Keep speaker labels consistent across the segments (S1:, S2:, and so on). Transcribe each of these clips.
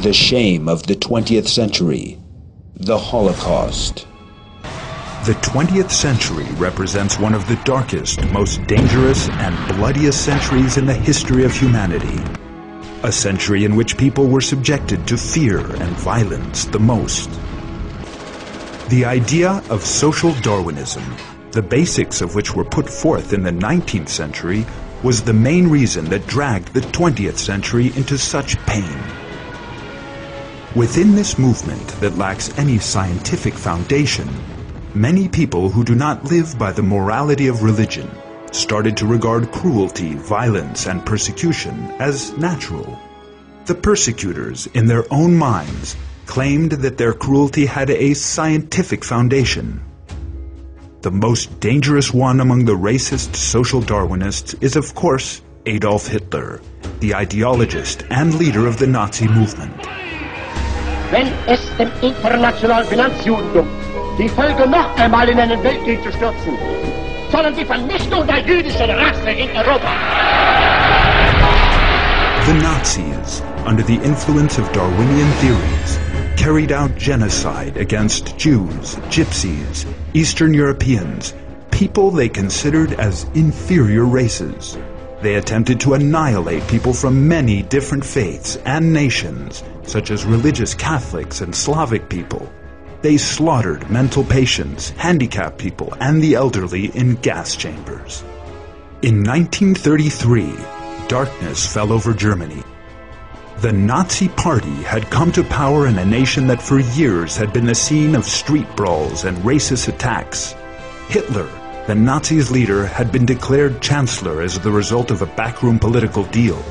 S1: The shame of the 20th century. The Holocaust.
S2: The 20th century represents one of the darkest, most dangerous, and bloodiest centuries in the history of humanity. A century in which people were subjected to fear and violence the most. The idea of social Darwinism, the basics of which were put forth in the 19th century, was the main reason that dragged the 20th century into such pain. Within this movement that lacks any scientific foundation, many people who do not live by the morality of religion started to regard cruelty, violence, and persecution as natural. The persecutors, in their own minds, claimed that their cruelty had a scientific foundation. The most dangerous one among the racist social Darwinists is, of course, Adolf Hitler, the ideologist and leader of the Nazi movement.
S3: Wenn es dem internationalen Finanzjudentum die Folge noch einmal in einen Weltkrieg zu stürzen, sondern die Vernichtung der jüdischen Rasse in Europa.
S2: The Nazis, under the influence of Darwinian theories, carried out genocide against Jews, Gypsies, Eastern Europeans, people they considered as inferior races. They attempted to annihilate people from many different faiths and nations, such as religious Catholics and Slavic people. They slaughtered mental patients, handicapped people, and the elderly in gas chambers. In 1933, darkness fell over Germany. The Nazi Party had come to power in a nation that for years had been the scene of street brawls and racist attacks. Hitler, the Nazis' leader, had been declared chancellor as the result of a backroom political deal.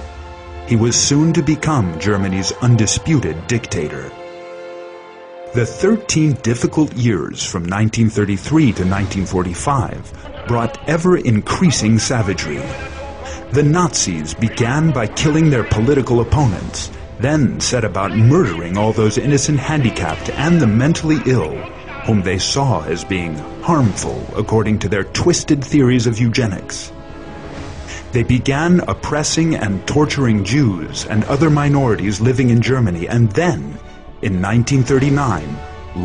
S2: He was soon to become Germany's undisputed dictator. The 13 difficult years from 1933 to 1945 brought ever-increasing savagery. The Nazis began by killing their political opponents, then set about murdering all those innocent handicapped and the mentally ill, whom they saw as being harmful according to their twisted theories of eugenics. They began oppressing and torturing Jews and other minorities living in Germany, and then, in 1939,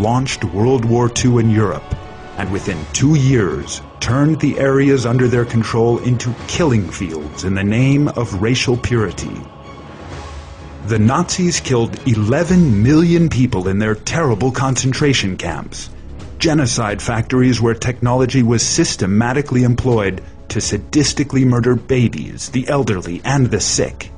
S2: launched World War II in Europe, and within 2 years turned the areas under their control into killing fields in the name of racial purity. The Nazis killed 11 million people in their terrible concentration camps, genocide factories where technology was systematically employed to sadistically murder babies, the elderly, and the sick.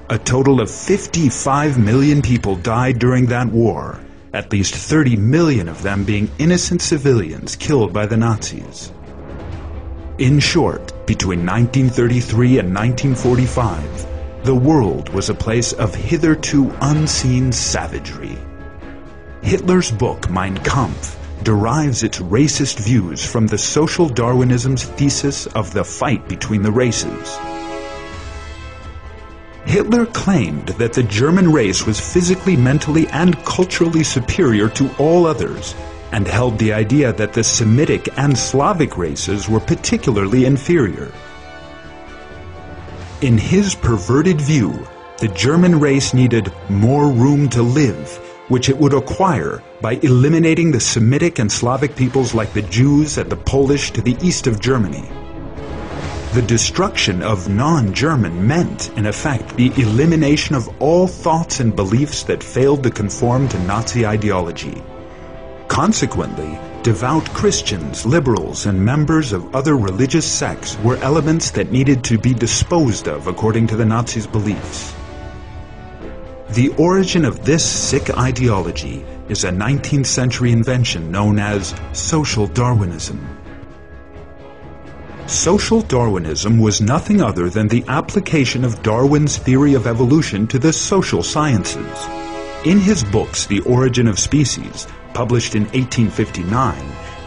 S2: A total of 55 million people died during that war, at least 30 million of them being innocent civilians killed by the Nazis. In short, between 1933 and 1945, the world was a place of hitherto unseen savagery. Hitler's book, Mein Kampf, derives its racist views from the social Darwinism's thesis of the fight between the races. Hitler claimed that the German race was physically, mentally, and culturally superior to all others, and held the idea that the Semitic and Slavic races were particularly inferior. In his perverted view, the German race needed more room to live, which it would acquire by eliminating the Semitic and Slavic peoples like the Jews and the Polish to the east of Germany. The destruction of non-German meant, in effect, the elimination of all thoughts and beliefs that failed to conform to Nazi ideology. Consequently, devout Christians, liberals, and members of other religious sects were elements that needed to be disposed of according to the Nazis' beliefs. The origin of this sick ideology is a 19th century invention known as social Darwinism. Social Darwinism was nothing other than the application of Darwin's theory of evolution to the social sciences. In his books The Origin of Species, published in 1859,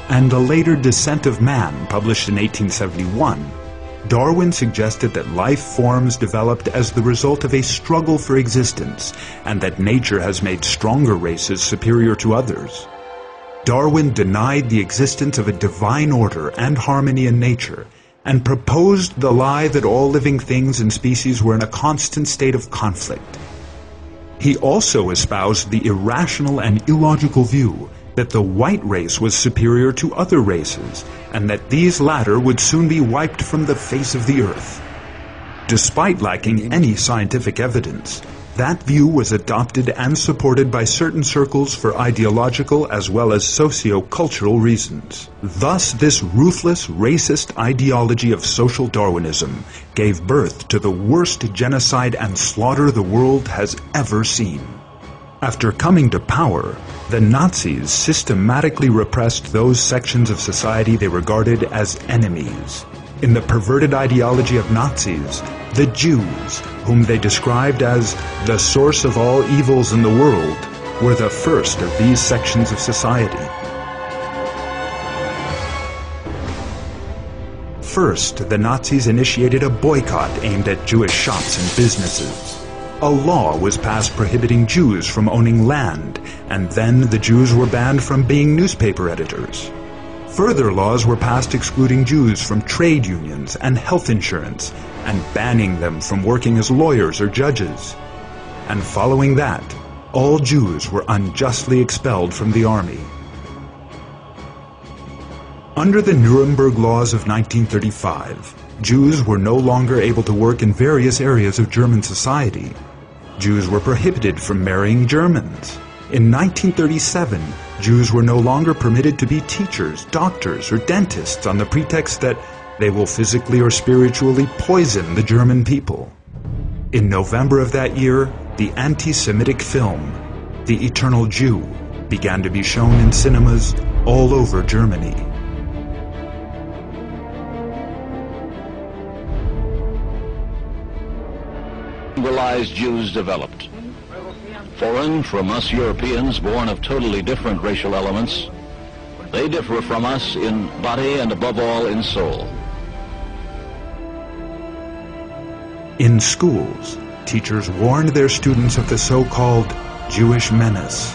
S2: and the later Descent of Man, published in 1871, Darwin suggested that life forms developed as the result of a struggle for existence, and that nature has made stronger races superior to others. Darwin denied the existence of a divine order and harmony in nature, and proposed the lie that all living things and species were in a constant state of conflict. He also espoused the irrational and illogical view that the white race was superior to other races, and that these latter would soon be wiped from the face of the earth. Despite lacking any scientific evidence, that view was adopted and supported by certain circles for ideological as well as socio-cultural reasons. Thus, this ruthless, racist ideology of social Darwinism gave birth to the worst genocide and slaughter the world has ever seen. After coming to power, the Nazis systematically repressed those sections of society they regarded as enemies. In the perverted ideology of Nazis, the Jews, whom they described as the source of all evils in the world, were the first of these sections of society. First, the Nazis initiated a boycott aimed at Jewish shops and businesses. A law was passed prohibiting Jews from owning land, and then the Jews were banned from being newspaper editors. Further laws were passed excluding Jews from trade unions and health insurance, and banning them from working as lawyers or judges. And following that, all Jews were unjustly expelled from the army. Under the Nuremberg laws of 1935, Jews were no longer able to work in various areas of German society. Jews were prohibited from marrying Germans. In 1937, Jews were no longer permitted to be teachers, doctors, or dentists on the pretext that they will physically or spiritually poison the German people. In November of that year, the anti-Semitic film, The Eternal Jew, began to be shown in cinemas all over Germany.
S4: Civilized Jews developed. Foreign from us Europeans, born of totally different racial elements, they differ from us in body and above all in soul.
S2: In schools, teachers warned their students of the so-called Jewish menace.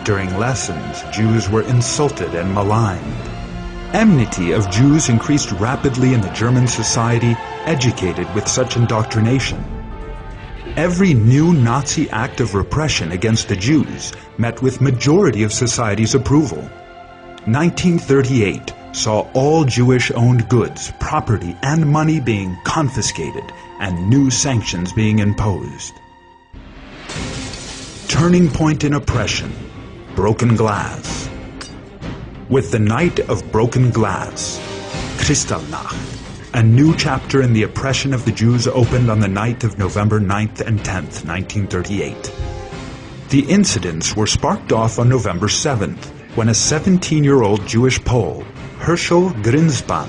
S2: During lessons, Jews were insulted and maligned. Enmity of Jews increased rapidly in the German society educated with such indoctrination. Every new Nazi act of repression against the Jews met with majority of society's approval. 1938 saw all Jewish-owned goods, property, and money being confiscated and new sanctions being imposed. Turning point in oppression, broken glass. With the night of broken glass, Kristallnacht, a new chapter in the oppression of the Jews opened on the night of November 9th and 10th, 1938. The incidents were sparked off on November 7th, when a 17-year-old Jewish Pole, Herschel Grinspan,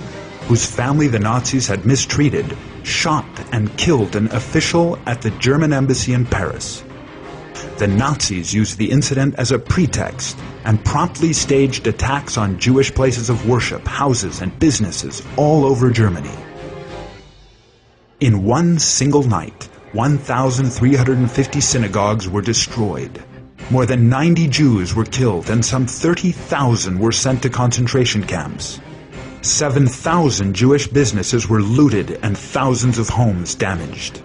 S2: whose family the Nazis had mistreated, shot and killed an official at the German embassy in Paris. The Nazis used the incident as a pretext and promptly staged attacks on Jewish places of worship, houses, and businesses all over Germany. In one single night, 1,350 synagogues were destroyed. More than 90 Jews were killed and some 30,000 were sent to concentration camps. 7,000 Jewish businesses were looted and thousands of homes damaged.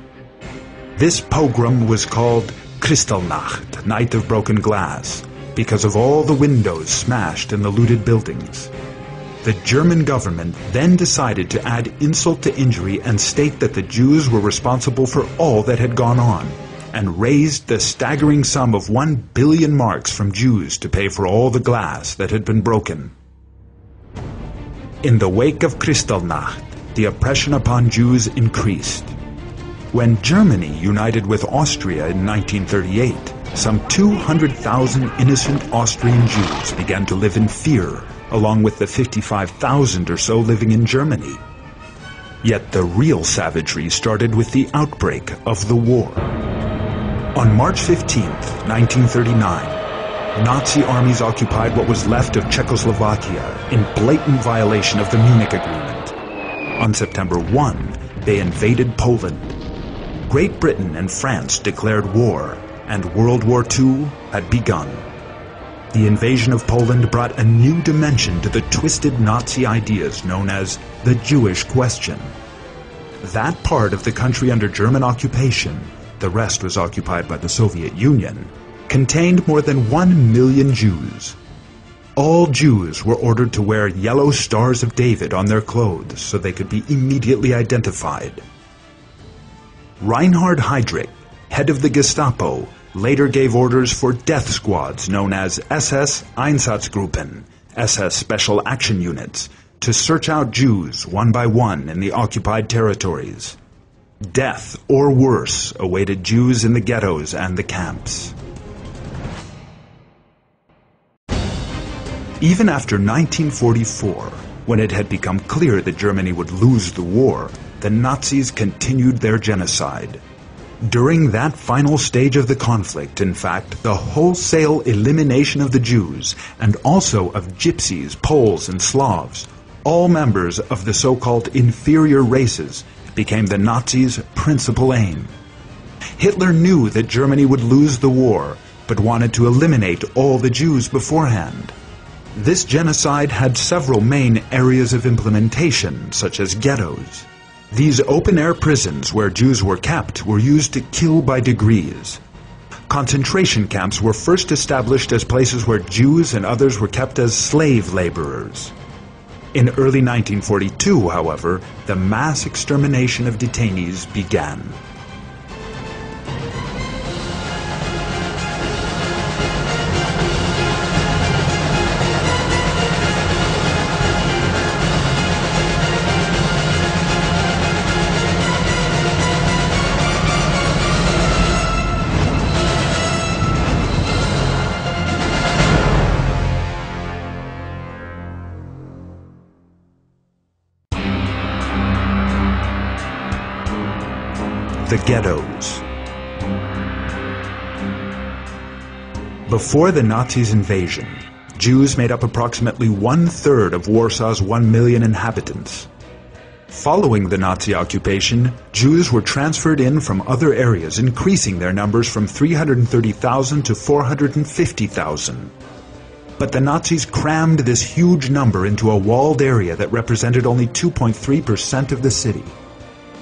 S2: This pogrom was called Kristallnacht, Night of Broken Glass, because of all the windows smashed in the looted buildings. The German government then decided to add insult to injury and state that the Jews were responsible for all that had gone on, and raised the staggering sum of 1 billion marks from Jews to pay for all the glass that had been broken. In the wake of Kristallnacht, the oppression upon Jews increased. When Germany united with Austria in 1938, some 200,000 innocent Austrian Jews began to live in fear, along with the 55,000 or so living in Germany. Yet the real savagery started with the outbreak of the war. On March 15, 1939, Nazi armies occupied what was left of Czechoslovakia in blatant violation of the Munich Agreement. On September 1, they invaded Poland. Great Britain and France declared war, and World War II had begun. The invasion of Poland brought a new dimension to the twisted Nazi ideas known as the Jewish question. That part of the country under German occupation the rest was occupied by the Soviet Union, contained more than 1 million Jews. All Jews were ordered to wear yellow stars of David on their clothes so they could be immediately identified. Reinhard Heydrich, head of the Gestapo, later gave orders for death squads known as SS Einsatzgruppen, SS Special Action Units, to search out Jews one by one in the occupied territories. Death, or worse, awaited Jews in the ghettos and the camps. Even after 1944, when it had become clear that Germany would lose the war, the Nazis continued their genocide. During that final stage of the conflict, in fact, the wholesale elimination of the Jews, and also of Gypsies, Poles, and Slavs, all members of the so-called inferior races, became the Nazis' principal aim. Hitler knew that Germany would lose the war, but wanted to eliminate all the Jews beforehand. This genocide had several main areas of implementation, such as ghettos. These open-air prisons where Jews were kept were used to kill by degrees. Concentration camps were first established as places where Jews and others were kept as slave laborers. In early 1942, however, the mass extermination of detainees began. The ghettos. Before the Nazis' invasion, Jews made up approximately 1/3 of Warsaw's 1 million inhabitants. Following the Nazi occupation, Jews were transferred in from other areas, increasing their numbers from 330,000 to 450,000. But the Nazis crammed this huge number into a walled area that represented only 2.3% of the city.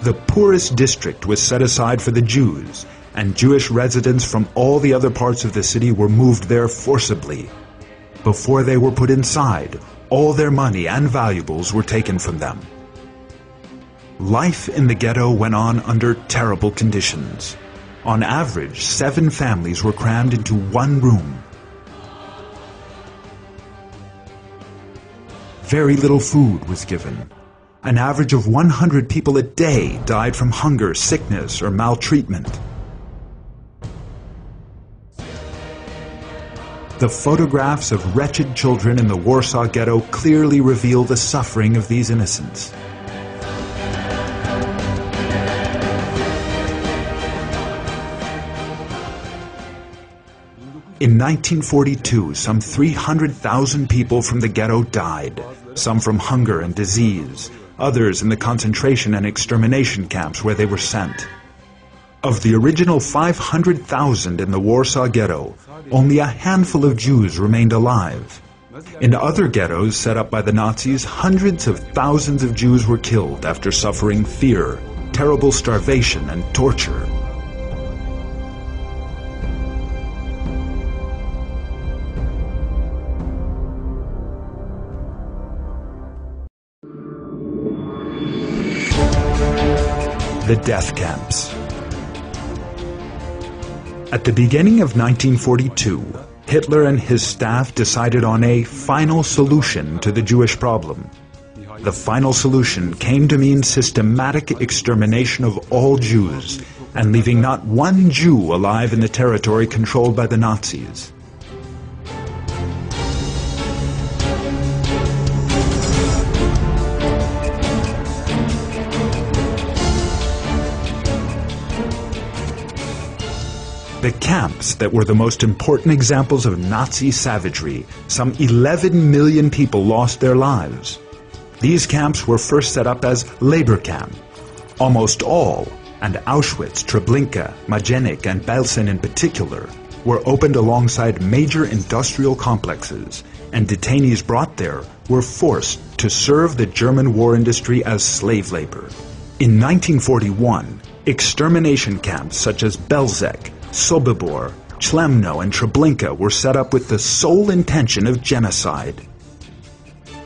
S2: The poorest district was set aside for the Jews, and Jewish residents from all the other parts of the city were moved there forcibly. Before they were put inside, all their money and valuables were taken from them. Life in the ghetto went on under terrible conditions. On average, 7 families were crammed into one room. Very little food was given. An average of 100 people a day died from hunger, sickness, or maltreatment. The photographs of wretched children in the Warsaw Ghetto clearly reveal the suffering of these innocents. In 1942, some 300,000 people from the ghetto died, some from hunger and disease, others in the concentration and extermination camps where they were sent. Of the original 500,000 in the Warsaw Ghetto, only a handful of Jews remained alive. In other ghettos set up by the Nazis, hundreds of thousands of Jews were killed after suffering fear, terrible starvation, and torture. The death camps. At the beginning of 1942, Hitler and his staff decided on a final solution to the Jewish problem. The final solution came to mean systematic extermination of all Jews, and leaving not one Jew alive in the territory controlled by the Nazis. The camps that were the most important examples of Nazi savagery, some 11 million people lost their lives. These camps were first set up as labor camps. Almost all, and Auschwitz, Treblinka, Majdanek, and Belsen in particular, were opened alongside major industrial complexes, and detainees brought there were forced to serve the German war industry as slave labor. In 1941, Extermination camps such as Belzec, Sobibor, Chlemno, and Treblinka were set up with the sole intention of genocide.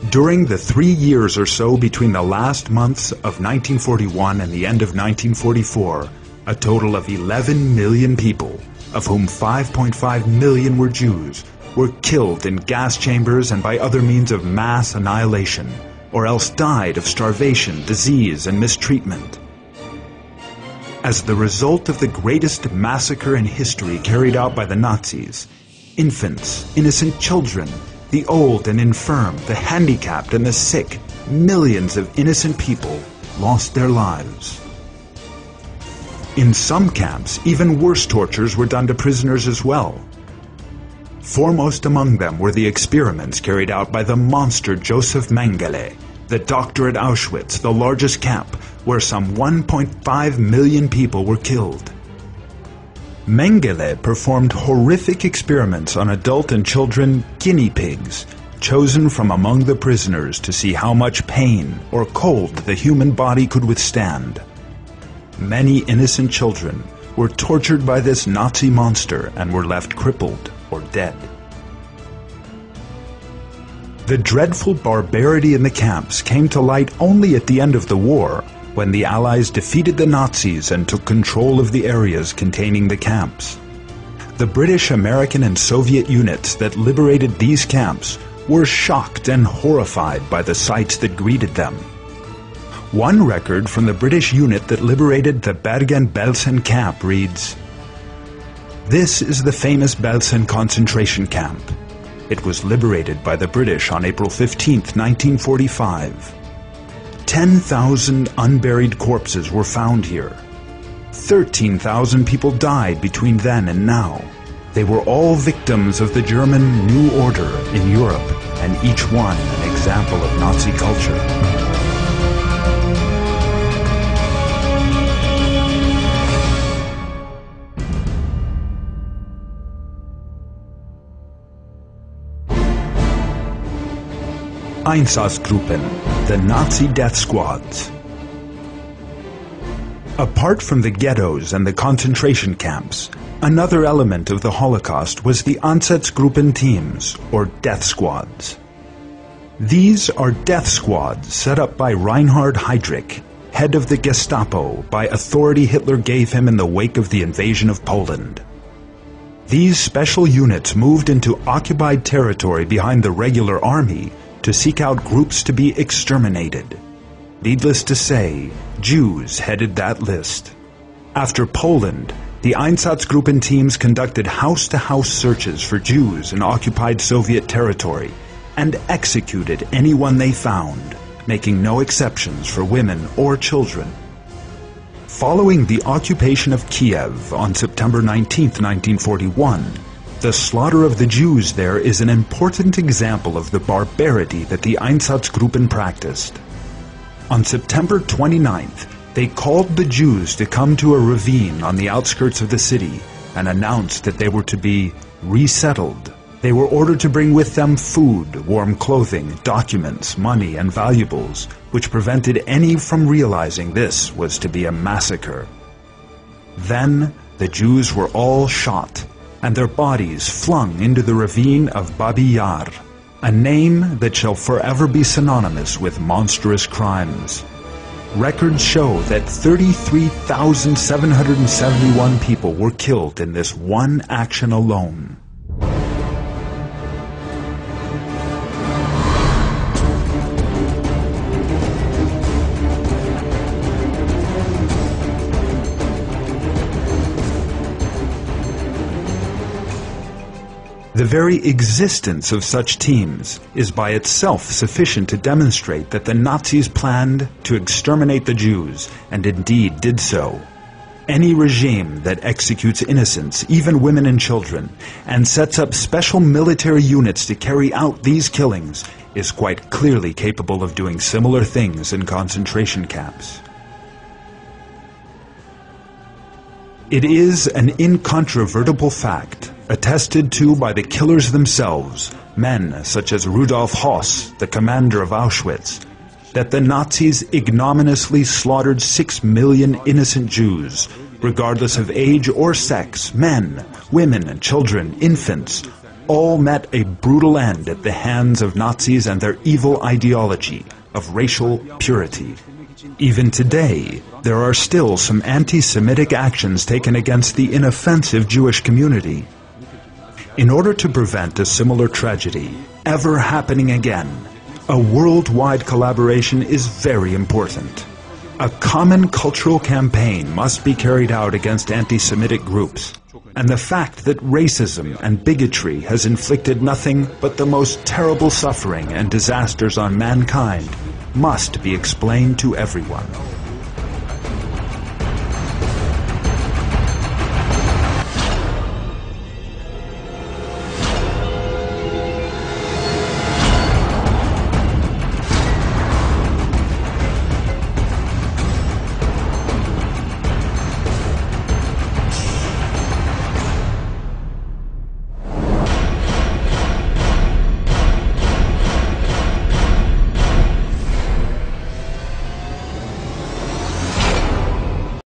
S2: During the 3 years or so between the last months of 1941 and the end of 1944, a total of 11 million people, of whom 5.5 million were Jews, were killed in gas chambers and by other means of mass annihilation, or else died of starvation, disease, and mistreatment. As the result of the greatest massacre in history carried out by the Nazis, infants, innocent children, the old and infirm, the handicapped and the sick, millions of innocent people lost their lives. In some camps, even worse tortures were done to prisoners as well. Foremost among them were the experiments carried out by the monster Joseph Mengele, the doctor at Auschwitz, the largest camp, where some 1.5 million people were killed. Mengele performed horrific experiments on adult and children guinea pigs, chosen from among the prisoners to see how much pain or cold the human body could withstand. Many innocent children were tortured by this Nazi monster and were left crippled or dead. The dreadful barbarity in the camps came to light only at the end of the war, when the Allies defeated the Nazis and took control of the areas containing the camps. The British, American, and Soviet units that liberated these camps were shocked and horrified by the sights that greeted them. One record from the British unit that liberated the Bergen-Belsen camp reads, "This is the famous Belsen concentration camp. It was liberated by the British on April 15, 1945. 10,000 unburied corpses were found here. 13,000 people died between then and now. They were all victims of the German New Order in Europe, and each one an example of Nazi culture." Einsatzgruppen, the Nazi death squads. Apart from the ghettos and the concentration camps, another element of the Holocaust was the Einsatzgruppen teams, or death squads. These are death squads set up by Reinhard Heydrich, head of the Gestapo, by authority Hitler gave him in the wake of the invasion of Poland. These special units moved into occupied territory behind the regular army to seek out groups to be exterminated. Needless to say, Jews headed that list. After Poland, the Einsatzgruppen teams conducted house-to-house searches for Jews in occupied Soviet territory and executed anyone they found, making no exceptions for women or children. Following the occupation of Kiev on September 19, 1941, the slaughter of the Jews there is an important example of the barbarity that the Einsatzgruppen practiced. On September 29th, they called the Jews to come to a ravine on the outskirts of the city and announced that they were to be resettled. They were ordered to bring with them food, warm clothing, documents, money, and valuables, which prevented any from realizing this was to be a massacre. Then the Jews were all shot, and their bodies flung into the ravine of Babi Yar, a name that shall forever be synonymous with monstrous crimes. Records show that 33,771 people were killed in this one action alone. The very existence of such teams is by itself sufficient to demonstrate that the Nazis planned to exterminate the Jews, and indeed did so. Any regime that executes innocents, even women and children, and sets up special military units to carry out these killings is quite clearly capable of doing similar things in concentration camps. It is an incontrovertible fact, attested to by the killers themselves, men such as Rudolf Höss, the commander of Auschwitz, that the Nazis ignominiously slaughtered 6 million innocent Jews, regardless of age or sex, men, women, children, infants, all met a brutal end at the hands of Nazis and their evil ideology of racial purity. Even today, there are still some anti-Semitic actions taken against the inoffensive Jewish community. In order to prevent a similar tragedy ever happening again, a worldwide collaboration is very important. A common cultural campaign must be carried out against anti-Semitic groups, and the fact that racism and bigotry has inflicted nothing but the most terrible suffering and disasters on mankind must be explained to everyone.